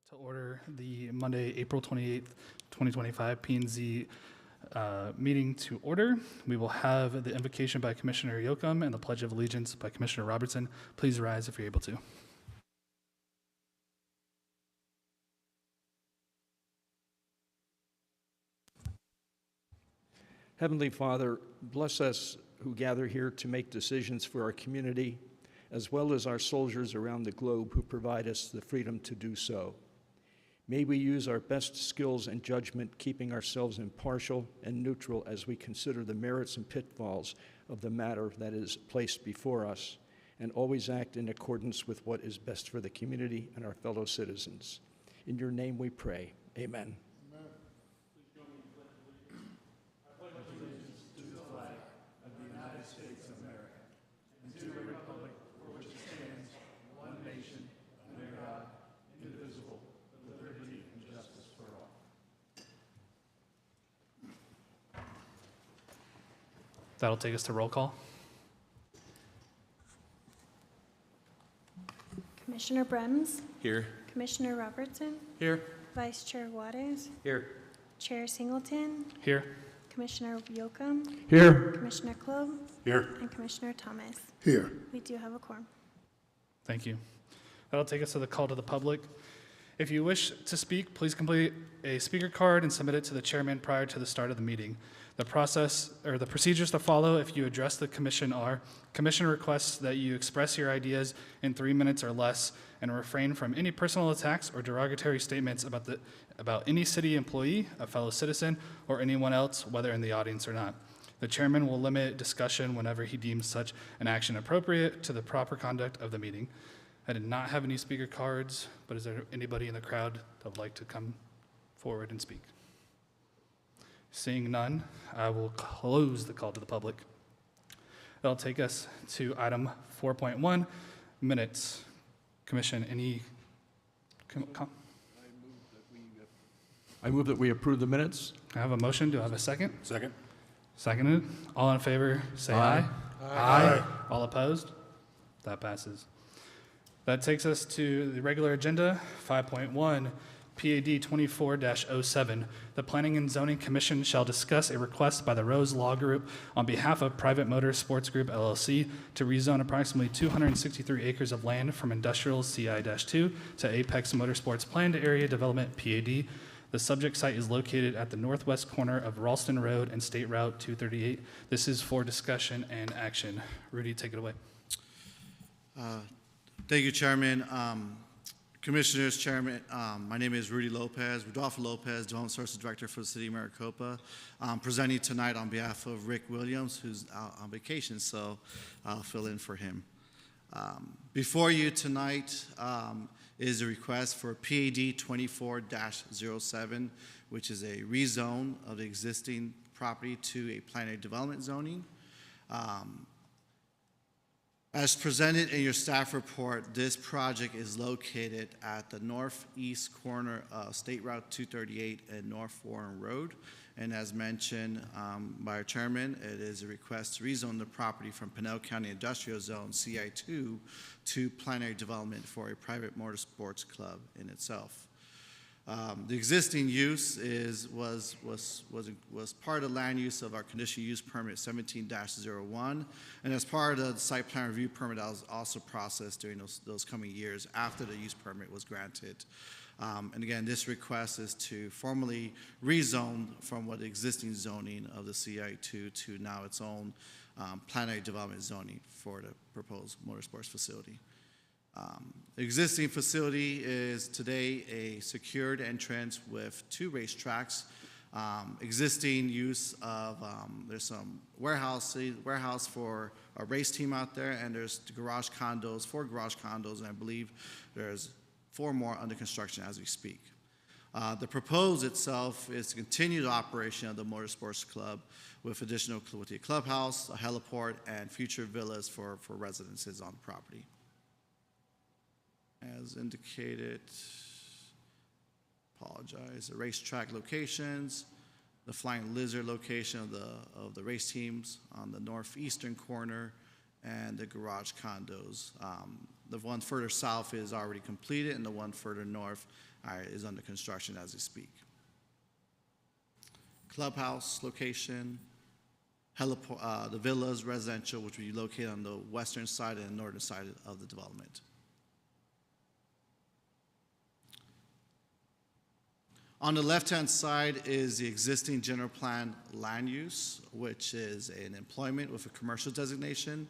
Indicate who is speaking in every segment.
Speaker 1: To order the Monday, April 28th, 2025 P&Z meeting to order. We will have the invocation by Commissioner Yocum and the Pledge of Allegiance by Commissioner Robertson. Please rise if you're able to.
Speaker 2: Heavenly Father, bless us who gather here to make decisions for our community, as well as our soldiers around the globe who provide us the freedom to do so. May we use our best skills and judgment, keeping ourselves impartial and neutral as we consider the merits and pitfalls of the matter that is placed before us, and always act in accordance with what is best for the community and our fellow citizens. In your name we pray. Amen.
Speaker 1: That'll take us to roll call.
Speaker 3: Commissioner Brems.
Speaker 4: Here.
Speaker 3: Commissioner Robertson.
Speaker 4: Here.
Speaker 3: Vice Chair Waters.
Speaker 4: Here.
Speaker 3: Chair Singleton.
Speaker 1: Here.
Speaker 3: Commissioner Yocum.
Speaker 2: Here.
Speaker 3: Commissioner Klob.
Speaker 4: Here.
Speaker 3: And Commissioner Thomas.
Speaker 5: Here.
Speaker 3: We do have a quorum.
Speaker 1: Thank you. That'll take us to the call to the public. If you wish to speak, please complete a speaker card and submit it to the chairman prior to the start of the meeting. The process or the procedures to follow if you address the commission are: commission requests that you express your ideas in 3 minutes or less and refrain from any personal attacks or derogatory statements about any city employee, a fellow citizen, or anyone else, whether in the audience or not. The chairman will limit discussion whenever he deems such an action appropriate to the proper conduct of the meeting. I did not have any speaker cards, but is there anybody in the crowd that would like to come forward and speak? Seeing none, I will close the call to the public. That'll take us to item 4.1, minutes. Commission, any
Speaker 2: I move that we approve the minutes.
Speaker 1: I have a motion. Do I have a second?
Speaker 4: Second.
Speaker 1: Seconded. All in favor, say aye. Aye. All opposed? That passes. That takes us to the regular agenda, 5.1, PAD 24-07. The Planning and Zoning Commission shall discuss a request by the Rose Law Group on behalf of Private Motor Sports Group, LLC, to rezone approximately 263 acres of land from Industrial CI-2 to Apex Motorsports Planned Area Development, PAD. The subject site is located at the northwest corner of Ralston Road and State Route 238. This is for discussion and action. Rudy, take it away.
Speaker 6: Thank you, Chairman. Commissioners, Chairman, my name is Rudy Lopez, Rodolfo Lopez, Development Services Director for the City of Maricopa. I'm presenting tonight on behalf of Rick Williams, who's out on vacation, so I'll fill in for him. Before you tonight is a request for PAD 24-07, which is a rezone of the existing property to a planned development zoning. As presented in your staff report, this project is located at the northeast corner of State Route 238 and North Warren Road. And as mentioned by our chairman, it is a request to rezone the property from Pinell County Industrial Zone CI2 to plenary development for a private motorsports club in itself. The existing use was part of the land use of our conditional use permit 17-01, and as part of the site plan review permit that was also processed during those coming years after the use permit was granted. And again, this request is to formally rezone from what the existing zoning of the CI2 to now its own plenary development zoning for the proposed motorsports facility. The existing facility is today a secured entrance with 2 racetracks. Existing use of, there's some warehouse for a race team out there, and there's garage condos, 4 garage condos, and I believe there's 4 more under construction as we speak. The proposed itself is to continue the operation of the motorsports club with additional clubhouse, a heliport, and future villas for residences on the property. As indicated, the racetrack locations, the Flying Lizard location of the race teams on the northeastern corner, and the garage condos. The one further south is already completed, and the one further north is under construction as we speak. Clubhouse location, the villas residential, which will be located on the western side and northern side of the development. On the left-hand side is the existing general plan land use, which is an employment with a commercial designation.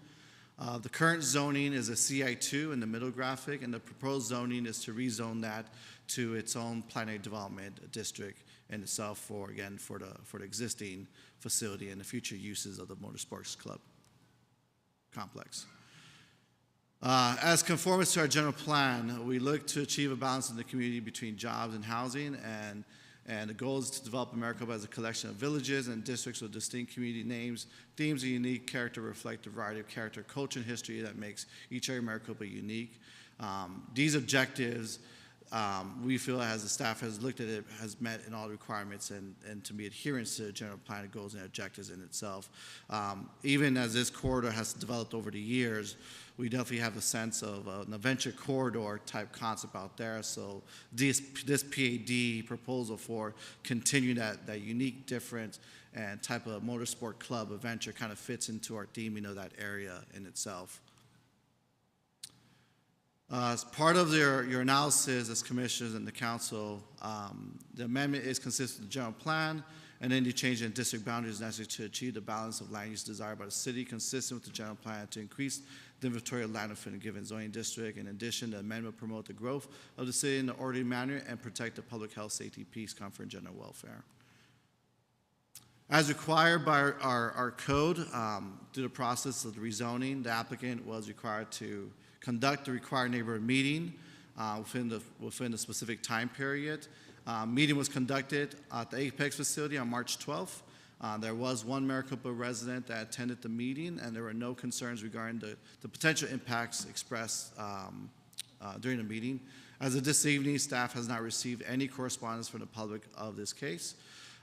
Speaker 6: The current zoning is a CI2 in the middle graphic, and the proposed zoning is to rezone that to its own planning development district in itself for the existing facility and the future uses of the motorsports club complex. As conformance to our general plan, we look to achieve a balance in the community between jobs and housing, and the goal is to develop Maricopa as a collection of villages and districts with distinct community names, themes, and unique character reflect the variety of character, culture, and history that makes each area of Maricopa unique. These objectives, we feel as the staff has looked at it, has met in all the requirements and to be adherence to the general plan goals and objectives in itself. Even as this corridor has developed over the years, we definitely have a sense of an adventure corridor type concept out there. So this PAD proposal for continuing that unique, different, and type of motorsport club adventure kind of fits into our theming of that area in itself. As part of your analysis as commissioners and the council, the amendment is consistent with the general plan, and any change in district boundaries necessary to achieve the balance of land use desired by the city consistent with the general plan to increase the inventory of land within a given zoning district. In addition, the amendment will promote the growth of the city in an orderly manner and protect the public health, safety, peace, comfort, and general welfare. As required by our code, through the process of the rezoning, the applicant was required to conduct the required neighborhood meeting within the specific time period. Meeting was conducted at the Apex facility on March 12th. There was one Maricopa resident that attended the meeting, and there were no concerns regarding the potential impacts expressed during the meeting. As of this evening, staff has not received any correspondence from the public of this case.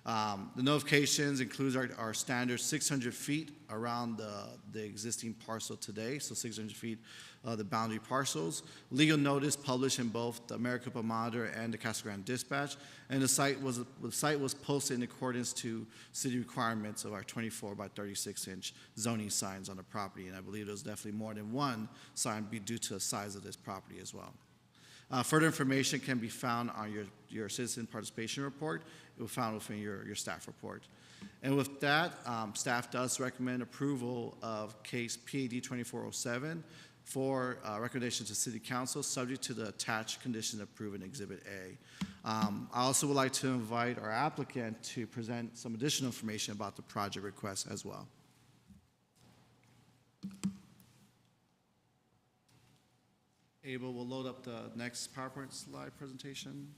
Speaker 6: The notifications includes our standard 600 feet around the existing parcel today, so 600 feet of the boundary parcels. Legal notice published in both the Maricopa Monitor and the Casa Grande Dispatch, and the site was posted in accordance to city requirements of our 24 by 36 inch zoning signs on the property, and I believe there's definitely more than one sign due to the size of this property as well. Further information can be found on your citizen participation report. It will be found within your staff report. And with that, staff does recommend approval of case PAD 2407 for recommendation to City Council, subject to the attached condition approved in Exhibit A. I also would like to invite our applicant to present some additional information about the project request as well. Abel will load up the next PowerPoint slide presentation.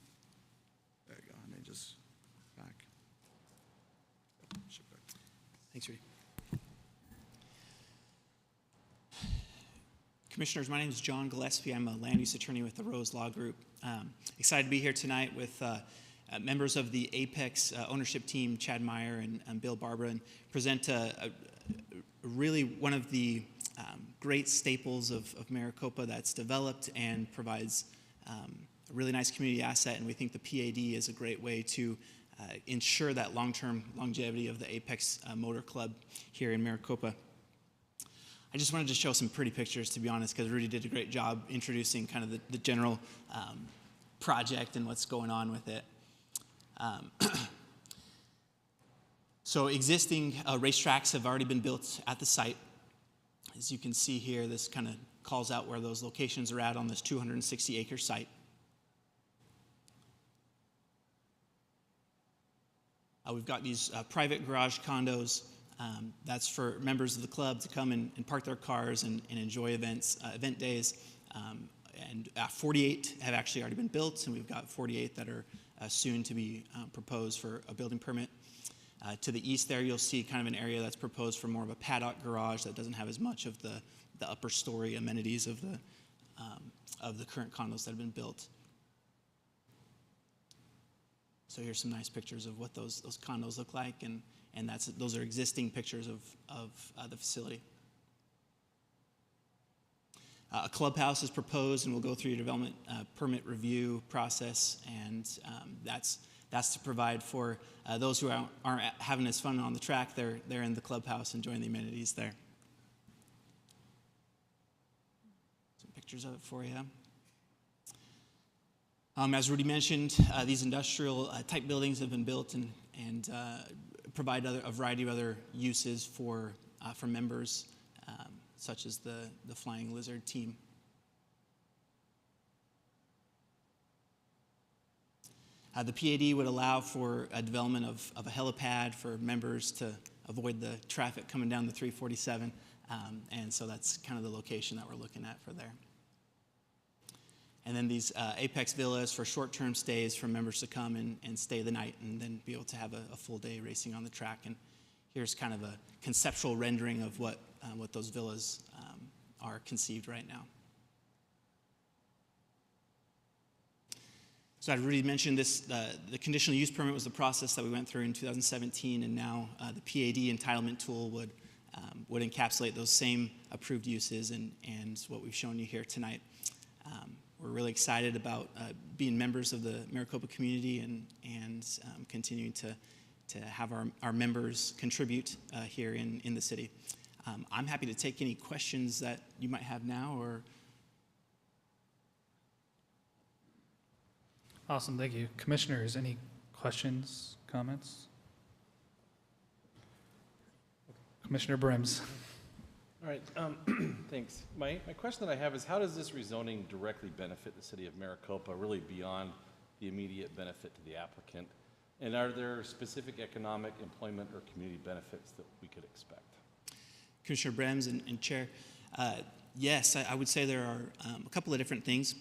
Speaker 6: There you go, and then just back.
Speaker 4: Thanks, Rudy. Commissioners, my name is John Gillespie. I'm a land use attorney with the Rose Law Group. Excited to be here tonight with members of the Apex ownership team, Chad Meyer and Bill Barbara, and present really one of the great staples of Maricopa that's developed and provides a really nice community asset, and we think the PAD is a great way to ensure that long-term longevity of the Apex Motor Club here in Maricopa. I just wanted to show some pretty pictures, to be honest, because Rudy did a great job introducing kind of the general project and what's going on with it. So existing racetracks have already been built at the site. As you can see here, this kind of calls out where those locations are at on this 260-acre site. We've got these private garage condos. That's for members of the club to come and park their cars and enjoy event days. And 48 have actually already been built, and we've got 48 that are soon to be proposed for a building permit. To the east there, you'll see kind of an area that's proposed for more of a paddock garage that doesn't have as much of the upper story amenities of the current condos that have been built. So here's some nice pictures of what those condos look like, and those are existing pictures of the facility. A clubhouse is proposed, and we'll go through your development permit review process, and that's to provide for those who aren't having as fun on the track. They're in the clubhouse enjoying the amenities there. Some pictures of it for you. As Rudy mentioned, these industrial type buildings have been built and provide a variety of other uses for members, such as the Flying Lizard team. The PAD would allow for a development of a helipad for members to avoid the traffic coming down the 347, and so that's kind of the location that we're looking at for there. And then these Apex villas for short-term stays for members to come and stay the night and then be able to have a full day racing on the track. And here's kind of a conceptual rendering of what those villas are conceived right now. So I'd already mentioned this, the conditional use permit was the process that we went through in 2017, and now the PAD entitlement tool would encapsulate those same approved uses and what we've shown you here tonight. We're really excited about being members of the Maricopa community and continuing to have our members contribute here in the city. I'm happy to take any questions that you might have now or.
Speaker 1: Awesome, thank you. Commissioners, any questions, comments? Commissioner Brims.
Speaker 5: All right, thanks. My question that I have is, how does this rezoning directly benefit the city of Maricopa, really beyond the immediate benefit to the applicant? And are there specific economic, employment, or community benefits that we could expect?
Speaker 4: Commissioner Brims and Chair, yes, I would say there are a couple of different things.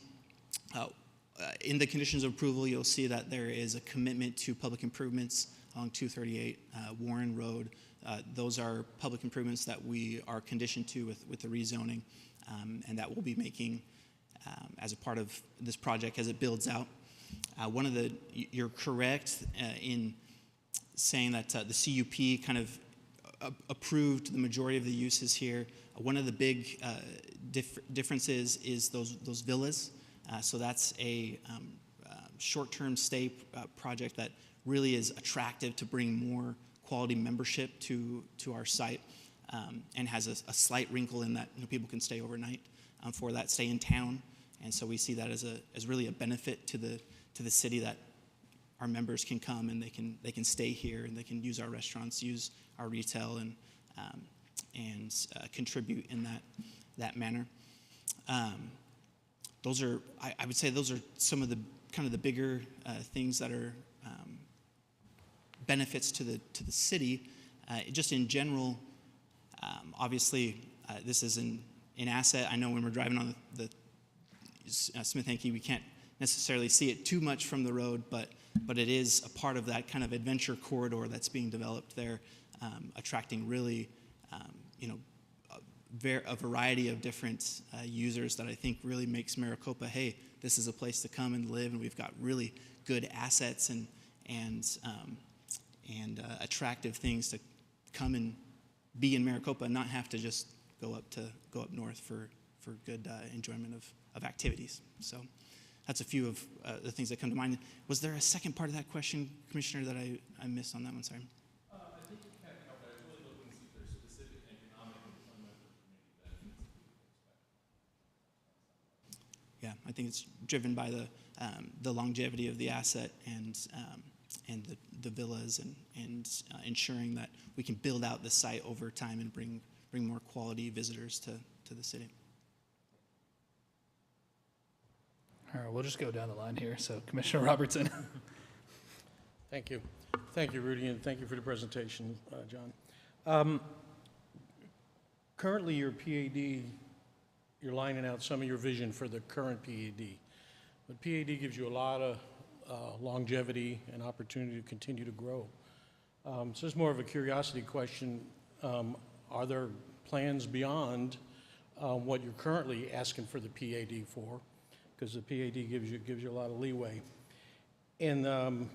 Speaker 4: In the conditions of approval, you'll see that there is a commitment to public improvements along 238 Warren Road. Those are public improvements that we are conditioned to with the rezoning, and that we'll be making as a part of this project as it builds out. You're correct in saying that the CUP kind of approved the majority of the uses here. One of the big differences is those villas. So that's a short-term stay project that really is attractive to bring more quality membership to our site, and has a slight wrinkle in that people can stay overnight for that stay in town, and so we see that as really a benefit to the city, that our members can come and they can stay here and they can use our restaurants, use our retail, and contribute in that manner. Those are, I would say, those are some of the kind of the bigger things that are benefits to the city. Just in general, obviously, this is an asset. I know when we're driving on the Smith-Hankey, we can't necessarily see it too much from the road, but it is a part of that kind of adventure corridor that's being developed there, attracting really, a variety of different users that I think really makes Maricopa, hey, this is a place to come and live, and we've got really good assets and attractive things to come and be in Maricopa and not have to just go up north for good enjoyment of activities. So that's a few of the things that come to mind. Was there a second part of that question, Commissioner, that I missed on that one? Sorry.
Speaker 5: I think you kind of covered it. I was really looking to see if there's specific economic, employment, or community benefits that we could expect.
Speaker 4: Yeah, I think it's driven by the longevity of the asset and the villas and ensuring that we can build out the site over time and bring more quality visitors to the city.
Speaker 1: All right, we'll just go down the line here. So Commissioner Robertson.
Speaker 7: Thank you. Thank you, Rudy, and thank you for the presentation, John. Currently, your PAD, you're lining out some of your vision for the current PAD. But PAD gives you a lot of longevity and opportunity to continue to grow. So it's more of a curiosity question. Are there plans beyond what you're currently asking for the PAD for? Because the PAD gives you a lot of leeway. And on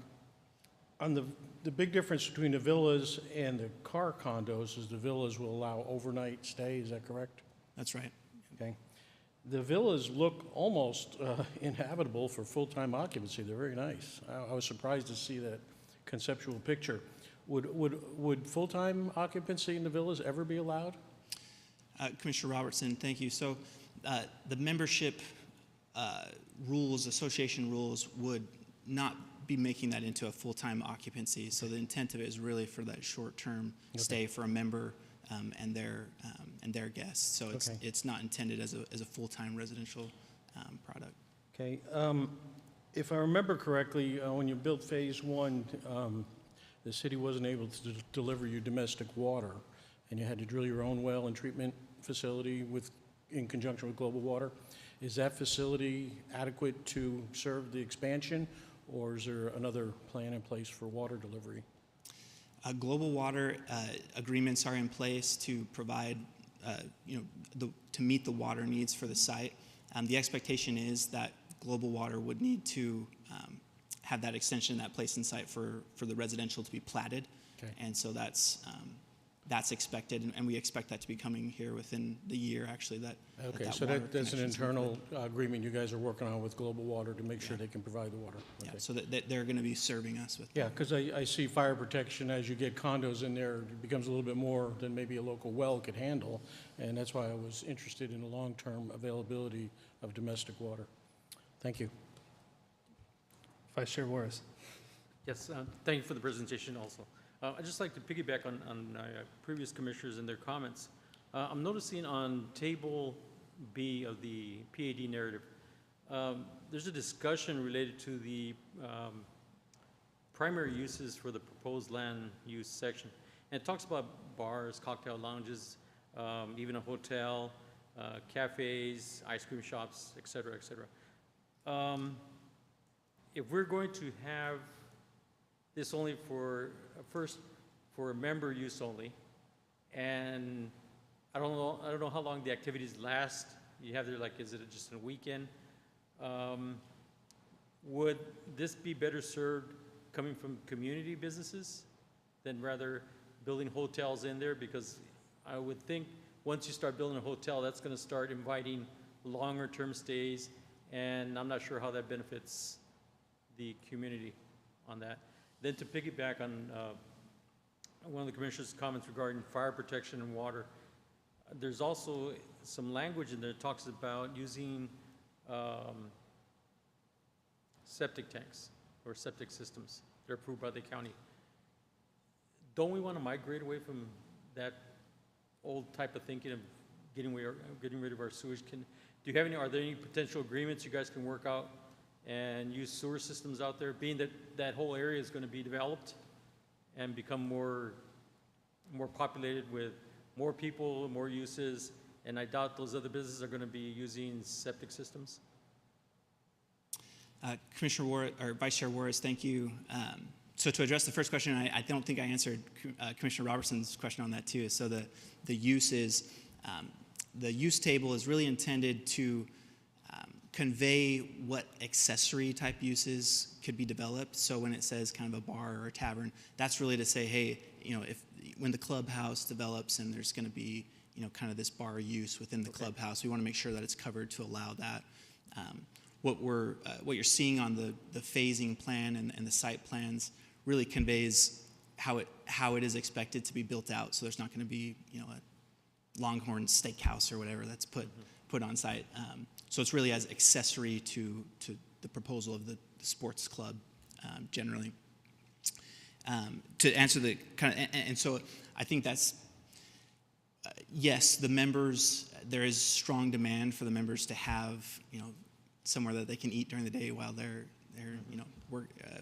Speaker 7: the big difference between the villas and the car condos is the villas will allow overnight stay. Is that correct?
Speaker 4: That's right.
Speaker 7: Okay. The villas look almost inhabitable for full-time occupancy. They're very nice. I was surprised to see that conceptual picture. Would full-time occupancy in the villas ever be allowed?
Speaker 4: Commissioner Robertson, thank you. So the membership rules, association rules, would not be making that into a full-time occupancy. So the intent of it is really for that short-term stay for a member and their guests. So it's not intended as a full-time residential product.
Speaker 7: Okay. If I remember correctly, when you built Phase 1, the city wasn't able to deliver you domestic water, and you had to drill your own well and treatment facility in conjunction with Global Water. Is that facility adequate to serve the expansion, or is there another plan in place for water delivery?
Speaker 4: Global Water agreements are in place to provide, to meet the water needs for the site. The expectation is that Global Water would need to have that extension, that place in site for the residential to be platted.
Speaker 7: Okay.
Speaker 4: And so that's expected, and we expect that to be coming here within the year, actually.
Speaker 7: Okay, so that's an internal agreement you guys are working on with Global Water to make sure they can provide the water. Okay.
Speaker 4: Yeah, so that they're going to be serving us with.
Speaker 7: Yeah, because I see fire protection, as you get condos in there, it becomes a little bit more than maybe a local well could handle, and that's why I was interested in the long-term availability of domestic water. Thank you.
Speaker 1: Vice Chair Juarez.
Speaker 8: Yes, thank you for the presentation also. I'd just like to piggyback on previous commissioners and their comments. I'm noticing on Table B of the PAD narrative, there's a discussion related to the primary uses for the proposed land use section. And it talks about bars, cocktail lounges, even a hotel, cafes, ice cream shops, et cetera, et cetera. If we're going to have this only for member use only, and I don't know how long the activities last. You have there, like, is it just a weekend? Would this be better served coming from community businesses than rather building hotels in there? Because I would think once you start building a hotel, that's going to start inviting longer term stays, and I'm not sure how that benefits the community on that. Then to piggyback on one of the commissioner's comments regarding fire protection and water, there's also some language in there that talks about using septic tanks or septic systems that are approved by the county. Don't we want to migrate away from that old type of thinking of getting rid of our sewage? Are there any potential agreements you guys can work out and use sewer systems out there, being that that whole area is going to be developed and become more populated with more people, more uses, and I doubt those other businesses are going to be using septic systems?
Speaker 4: Commissioner Juarez, or Vice Chair Juarez, thank you. So to address the first question, I don't think I answered Commissioner Robertson's question on that too. So the use is, the use table is really intended to convey what accessory type uses could be developed. So when it says kind of a bar or a tavern, that's really to say, hey, when the clubhouse develops and there's going to be, kind of this bar use within the clubhouse, we want to make sure that it's covered to allow that. What you're seeing on the phasing plan and the site plans really conveys how it is expected to be built out. So there's not going to be, a Longhorn Steakhouse or whatever that's put on site. So it's really as accessory to the proposal of the sports club generally. To answer the kind of, and so I think that's, yes, the members, there is strong demand for the members to have, somewhere that they can eat during the day while they're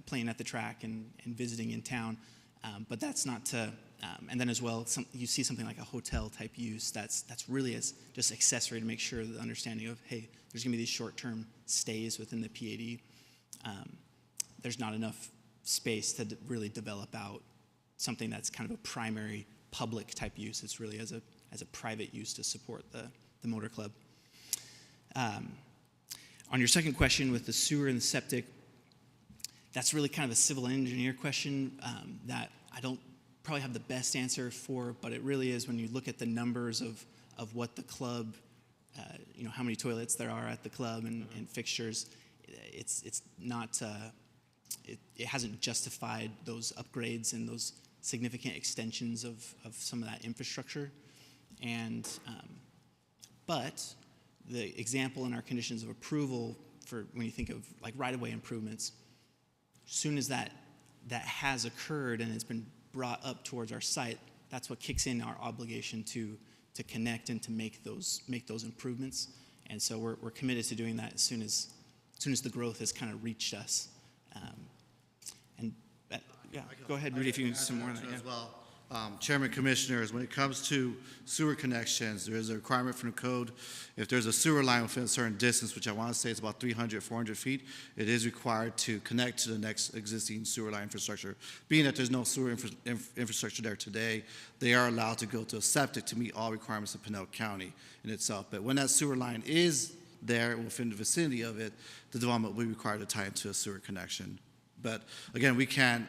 Speaker 4: playing at the track and visiting in town. But that's not to, and then as well, you see something like a hotel type use that's really as just accessory to make sure the understanding of, hey, there's going to be these short-term stays within the PAD. There's not enough space to really develop out something that's kind of a primary public type use. It's really as a private use to support the motor club. On your second question with the sewer and the septic, that's really kind of a civil engineer question that I don't probably have the best answer for, but it really is when you look at the numbers of what the club how many toilets there are at the club and fixtures. It's not, it hasn't justified those upgrades and those significant extensions of some of that infrastructure. And, but the example in our conditions of approval for when you think of like right-of-way improvements, as soon as that has occurred and it's been brought up towards our site, that's what kicks in our obligation to connect and to make those improvements. And so we're committed to doing that as soon as the growth has kind of reached us. Go ahead, Rudy, if you can some more on that.
Speaker 6: As well. Chairman, Commissioners, when it comes to sewer connections, there is a requirement from the code. If there's a sewer line within a certain distance, which I want to say is about 300, 400 feet, it is required to connect to the next existing sewer line infrastructure. Being that there's no sewer infrastructure there today, they are allowed to go to a septic to meet all requirements of Pinellas County in itself. But when that sewer line is there within the vicinity of it, the development will be required to tie into a sewer connection. But again, we can't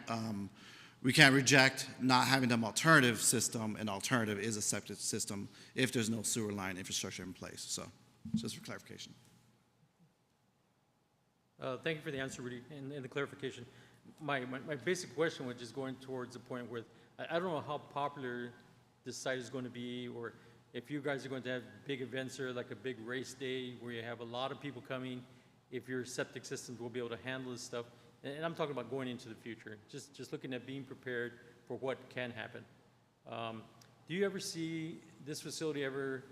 Speaker 6: reject not having an alternative system. An alternative is a septic system if there's no sewer line infrastructure in place. So, just for clarification.
Speaker 8: Thank you for the answer, Rudy, and the clarification. My basic question was just going towards the point where I don't know how popular this site is going to be, or if you guys are going to have big events here, like a big race day where you have a lot of people coming, if your septic systems will be able to handle this stuff. And I'm talking about going into the future, just looking at being prepared for what can happen. Do you ever see this facility ever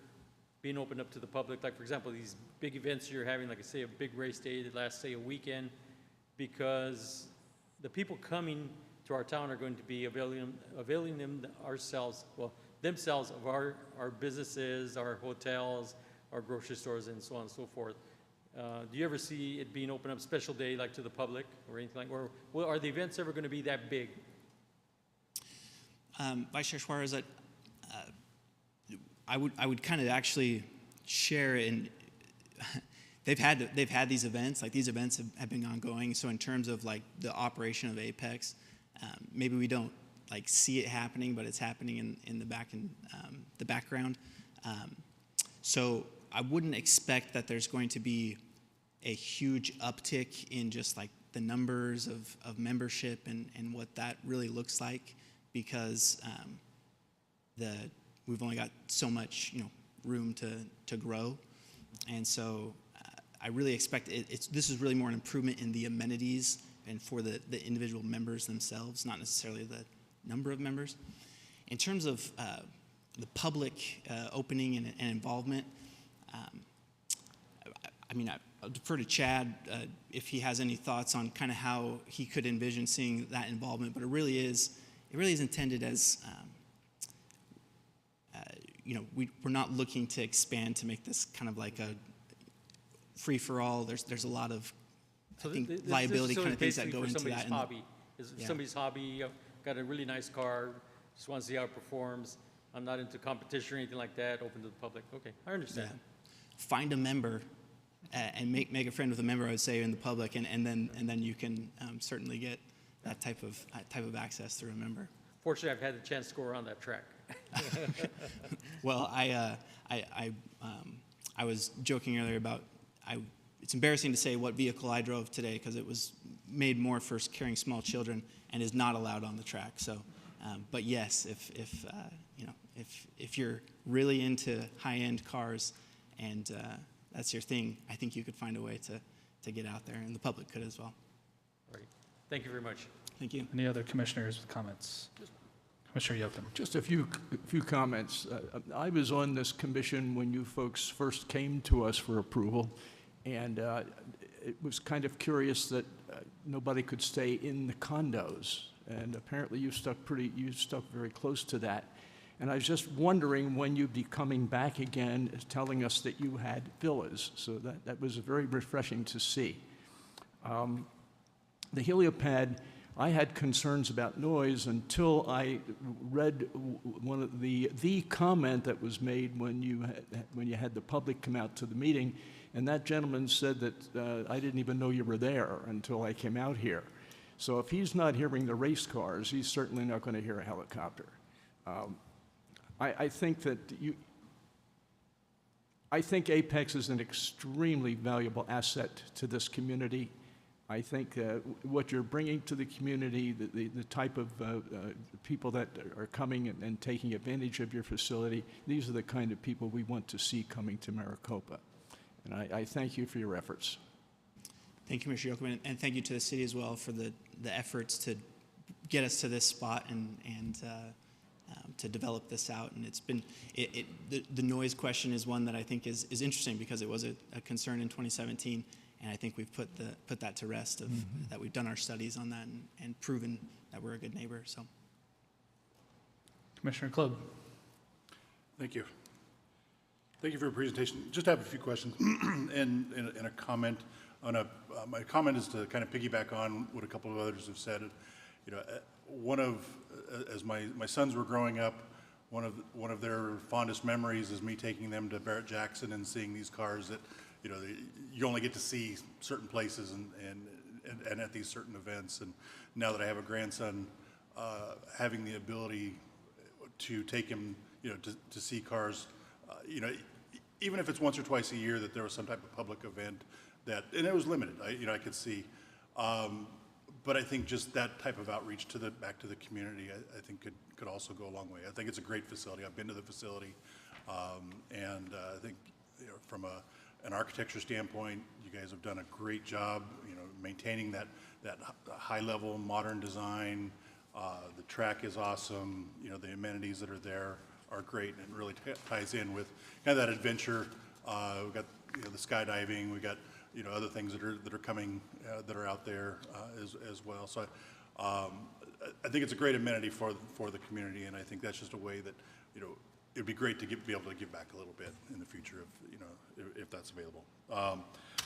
Speaker 8: being opened up to the public? Like, for example, these big events you're having, like, say, a big race day that lasts, say, a weekend, because the people coming to our town are going to be availing themselves of our businesses, our hotels, our grocery stores, and so on and so forth. Do you ever see it being opened up special day, like to the public or anything like, or are the events ever going to be that big?
Speaker 4: Vice Chair Suarez, I would kind of actually share in, they've had these events, like these events have been ongoing. So in terms of like the operation of Apex, maybe we don't like see it happening, but it's happening in the background. So I wouldn't expect that there's going to be a huge uptick in just like the numbers of membership and what that really looks like, because we've only got so much room to grow, and so I really expect this is really more an improvement in the amenities and for the individual members themselves, not necessarily the number of members. In terms of the public opening and involvement, I'll defer to Chad if he has any thoughts on kind of how he could envision seeing that involvement. But it really is intended as, we're not looking to expand to make this kind of like a free for all. There's a lot of liability kind of things that go into that.
Speaker 8: Somebody's hobby, got a really nice car, just want to see how it performs. I'm not into competition or anything like that. Open to the public. Okay, I understand.
Speaker 4: Yeah. Find a member and make a friend with a member, I would say, in the public, and then you can certainly get that type of access through a member.
Speaker 8: Fortunately, I've had the chance to go around that track.
Speaker 4: Well, I was joking earlier about it's embarrassing to say what vehicle I drove today because it was made more for carrying small children and is not allowed on the track. So, but yes, if you're really into high-end cars and that's your thing, I think you could find a way to get out there, and the public could as well.
Speaker 8: All right. Thank you very much.
Speaker 4: Thank you.
Speaker 1: Any other commissioners with comments? Commissioner Yoakum.
Speaker 2: Just a few comments. I was on this commission when you folks first came to us for approval, and it was kind of curious that nobody could stay in the condos, and apparently you stuck very close to that. And I was just wondering when you'd be coming back again, telling us that you had villas. So that was very refreshing to see. The heliopad, I had concerns about noise until I read one of the comment that was made when you had the public come out to the meeting, and that gentleman said that I didn't even know you were there until I came out here. So if he's not hearing the race cars, he's certainly not going to hear a helicopter. I think that I think Apex is an extremely valuable asset to this community. I think what you're bringing to the community, the type of people that are coming and taking advantage of your facility, these are the kind of people we want to see coming to Maricopa. And I thank you for your efforts.
Speaker 4: Thank you, Commissioner Yoakum, and thank you to the city as well for the efforts to get us to this spot and to develop this out. And it's been, the noise question is one that I think is interesting because it was a concern in 2017. And I think we've put that to rest of that we've done our studies on that and proven that we're a good neighbor. So,
Speaker 1: Commissioner Klob.
Speaker 9: Thank you. Thank you for your presentation. Just have a few questions and a comment on my comment is to kind of piggyback on what a couple of others have said. You know, as my sons were growing up, one of their fondest memories is me taking them to Barrett-Jackson and seeing these cars that, you know, you only get to see certain places and at these certain events. And now that I have a grandson, having the ability to take him, you know, to see cars, you know, even if it's once or twice a year that there was some type of public event that, and it was limited, I could see. But I think just that type of outreach back to the community, I think could also go a long way. I think it's a great facility. I've been to the facility, and I think, you know, from an architecture standpoint, you guys have done a great job, you know, maintaining that high-level modern design. The track is awesome. You know, the amenities that are there are great, and it really ties in with kind of that adventure. We've got, you know, the skydiving. We got, you know, other things that are coming that are out there as well. So I think it's a great amenity for the community, and I think that's just a way that, you know, it'd be great to be able to give back a little bit in the future, you know, if that's available.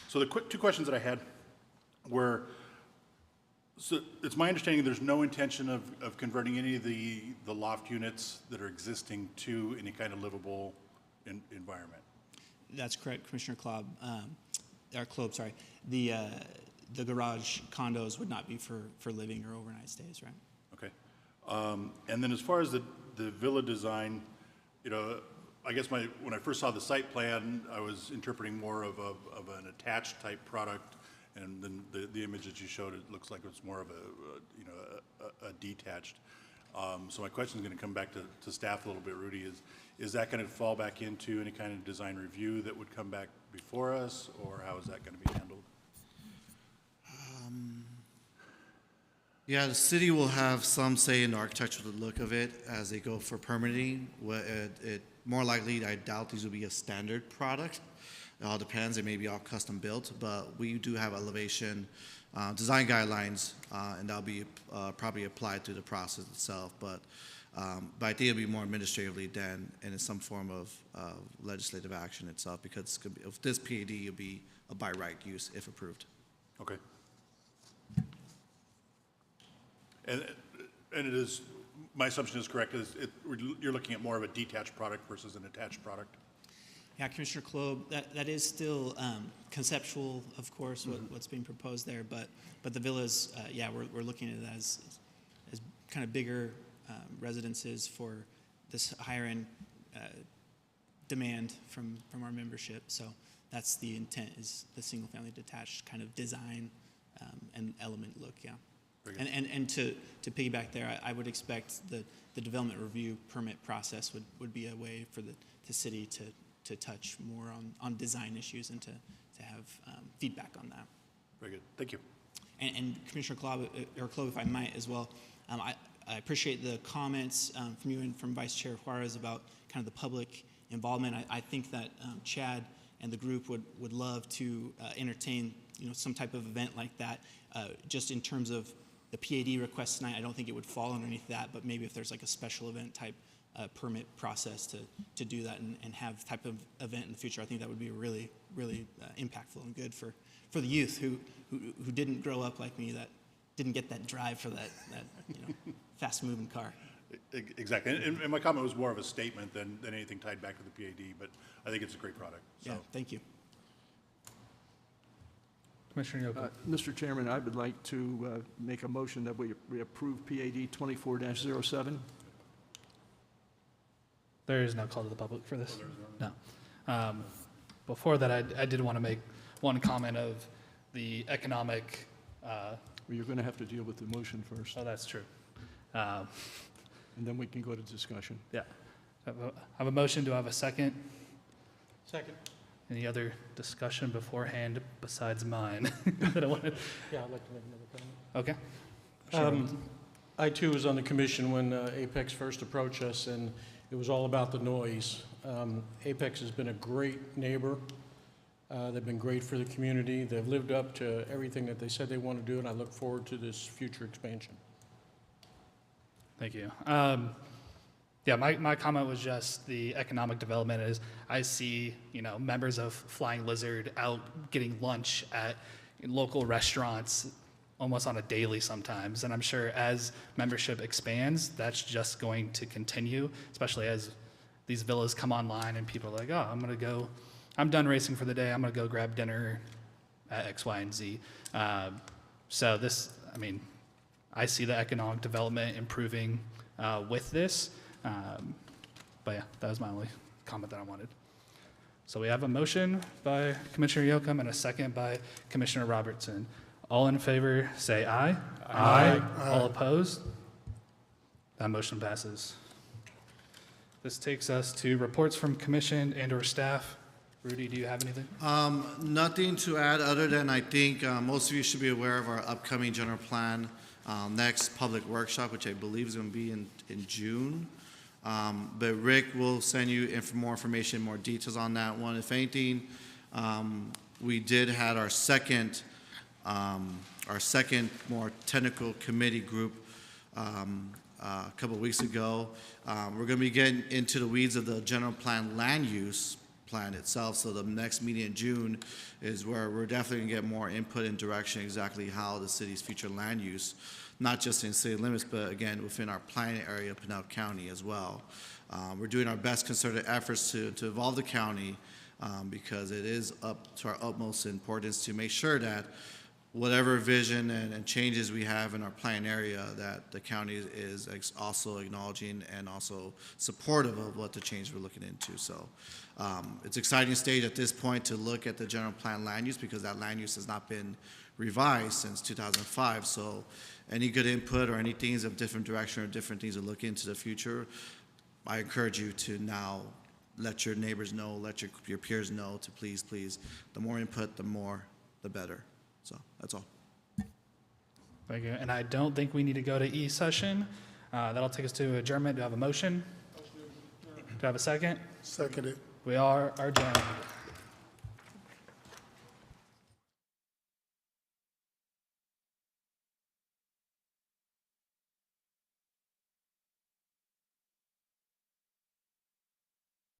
Speaker 9: So the two questions that I had were, so it's my understanding there's no intention of converting any of the loft units that are existing to any kind of livable environment.
Speaker 4: that's correct, Commissioner Klob. Klob, sorry. The garage condos would not be for living or overnight stays, right?
Speaker 9: Okay. And then as far as the villa design, you know, I guess when I first saw the site plan, I was interpreting more of an attached type product, and then the image that you showed, it looks like it's more of a detached. So my question is going to come back to staff a little bit, Rudy. Is that going to fall back into any kind of design review that would come back before us, or how is that going to be handled?
Speaker 6: Yeah, the city will have some say in the architectural look of it as they go for permitting. More likely, I doubt these will be a standard product. It all depends. They may be all custom built, but we do have elevation design guidelines, and that'll be probably applied to the process itself. But I think it'll be more administratively than in some form of legislative action itself, because if this PAD will be a by right use if approved.
Speaker 9: Okay. And it is, my assumption is correct, you're looking at more of a detached product versus an attached product?
Speaker 4: Yeah, Commissioner Klob, that is still conceptual, of course, what's being proposed there, but the villas, yeah, we're looking at it as kind of bigger residences for this higher end demand from our membership. So that's the intent, is the single family detached kind of design and element look, yeah. And to piggyback there, I would expect the development review permit process would be a way for the city to touch more on design issues and to have feedback on that.
Speaker 9: Very good. Thank you.
Speaker 4: And Commissioner Klob, if I might as well, I appreciate the comments from you and from Vice Chair Juarez about kind of the public involvement. I think that Chad and the group would love to entertain, you know, some type of event like that. Just in terms of the PAD request tonight, I don't think it would fall underneath that, but maybe if there's like a special event type permit process to do that and have type of event in the future, I think that would be really, really impactful and good for the youth who didn't grow up like me, that didn't get that drive for that you know, fast moving car.
Speaker 9: Exactly. And my comment was more of a statement than anything tied back to the PAD, but I think it's a great product. So.
Speaker 4: Yeah, thank you.
Speaker 1: Commissioner Yoakum.
Speaker 2: Mr. Chairman, I would like to make a motion that we approve PAD 24-07.
Speaker 1: There is no call to the public for this. No. before that, I did want to make one comment of the economic,
Speaker 2: Well, you're going to have to deal with the motion first,
Speaker 1: oh, that's true.
Speaker 2: and then we can go to discussion.
Speaker 1: Yeah. I have a motion. Do I have a second?
Speaker 7: Second.
Speaker 1: Any other discussion beforehand besides mine that I wanted?
Speaker 7: Yeah, I'd like to make another comment.
Speaker 1: Okay. Sure.
Speaker 7: I too was on the commission when Apex first approached us, and it was all about the noise. Apex has been a great neighbor. They've been great for the community. They've lived up to everything that they said they want to do, and I look forward to this future expansion.
Speaker 1: Thank you. Yeah, my comment was just the economic development is I see, members of Flying Lizard out getting lunch at local restaurants almost on a daily sometimes. And I'm sure as membership expands, that's just going to continue, especially as these villas come online and people are like, oh, I'm done racing for the day. I'm going to go grab dinner at X, Y, and Z. So I see the economic development improving with this. But yeah, that was my only comment that I wanted. So we have a motion by Commissioner Yocum and a second by Commissioner Robertson. All in favor, say aye. Aye. All opposed? That motion passes. This takes us to reports from commission and/or staff. Rudy, do you have anything?
Speaker 6: Nothing to add other than I think most of you should be aware of our upcoming general plan next public workshop, which I believe is going to be in June. But Rick will send you more information, more details on that one. If anything, we did have our second more technical committee group a couple of weeks ago. We're going to be getting into the weeds of the general plan land use plan itself. So the next meeting in June is where we're definitely going to get more input and direction exactly how the city's future land use, not just in city limits, but again, within our planning area of Pinal County as well. We're doing our best concerted efforts to evolve the county because it is up to our utmost importance to make sure that whatever vision and changes we have in our plan area, that the county is also acknowledging and also supportive of what the change we're looking into. So it's an exciting stage at this point to look at the general plan land use because that land use has not been revised since 2005. So any good input or any things of different direction or different things to look into the future, I encourage you to now let your neighbors know, let your peers know to please, the more input, the better. So that's all.
Speaker 1: Thank you. And I don't think we need to go to E-session. That'll take us to adjournment. Do I have a motion? Do I have a second?
Speaker 10: Seconded.
Speaker 1: We are adjourned.